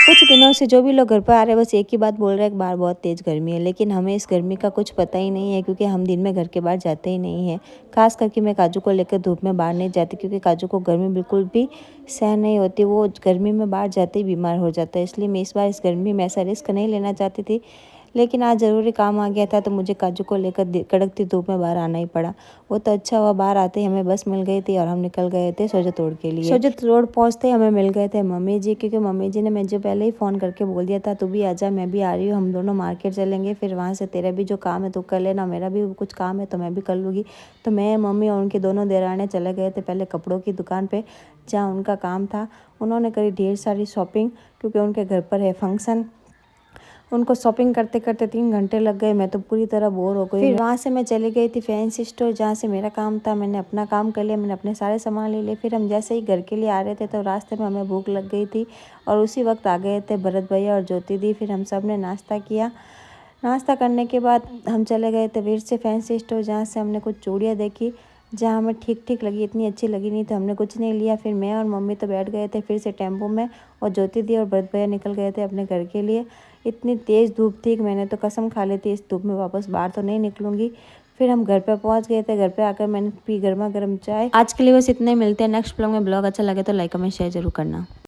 कुछ दिनों से जो भी लोग घर पर आ रहे हैं बस एक ही बात बोल रहे हैं कि बाहर बहुत तेज़ गर्मी है, लेकिन हमें इस गर्मी का कुछ पता ही नहीं है क्योंकि हम दिन में घर के बाहर जाते ही नहीं हैं। ख़ास करके मैं काजू को लेकर धूप में बाहर नहीं जाती क्योंकि काजू को गर्मी बिल्कुल भी सहन नहीं होती, वो गर्मी में बाहर जाते ही बीमार हो जाता है। इसलिए मैं इस बार इस गर्मी में ऐसा रिस्क नहीं लेना चाहती थी, लेकिन आज ज़रूरी काम आ गया था तो मुझे काजू को लेकर कड़कती धूप में बाहर आना ही पड़ा। वो तो अच्छा हुआ बाहर आते ही हमें बस मिल गई थी और हम निकल गए थे सोजत रोड के लिए। सोजत रोड पहुंचते ही हमें मिल गए थे मम्मी जी, क्योंकि मम्मी जी ने मुझे पहले ही फ़ोन करके बोल दिया था तू भी आजा, मैं भी आ रही हूँ, हम दोनों मार्केट चलेंगे, फिर वहाँ से तेरा भी जो काम है तो कर लेना, मेरा भी कुछ काम है तो मैं भी कर लूँगी। तो मैं, मम्मी और उनकी दोनों देरानियाँ चले गए थे पहले कपड़ों की दुकान पे जहाँ उनका काम था। उन्होंने करी ढेर सारी शॉपिंग क्योंकि उनके घर पर है फंक्शन। उनको शॉपिंग करते करते 3 घंटे लग गए, मैं तो पूरी तरह बोर हो गई। फिर वहाँ से मैं चली गई थी फैंसी स्टोर जहाँ से मेरा काम था। मैंने अपना काम कर लिया, मैंने अपने सारे सामान ले लिए। फिर हम जैसे ही घर के लिए आ रहे थे तो रास्ते में हमें भूख लग गई थी और उसी वक्त आ गए थे भरत भैया और ज्योति दी। फिर हम सब ने नाश्ता किया। नाश्ता करने के बाद हम चले गए थे फिर से फैंसी स्टोर जहाँ से हमने कुछ चूड़ियाँ देखी जहाँ हमें ठीक ठीक लगी, इतनी अच्छी लगी नहीं तो हमने कुछ नहीं लिया। फिर मैं और मम्मी तो बैठ गए थे फिर से टेम्पो में और ज्योति दी और भरत भैया निकल गए थे अपने घर के लिए। इतनी तेज़ धूप थी कि मैंने तो कसम खा ली थी इस धूप में वापस बाहर तो नहीं निकलूंगी। फिर हम घर पे पहुंच गए थे। घर पे आकर मैंने पी गर्मा गर्म चाय। आज के लिए बस इतने, मिलते हैं नेक्स्ट ब्लॉग में। ब्लॉग अच्छा लगे तो लाइक कमेंट शेयर जरूर करना।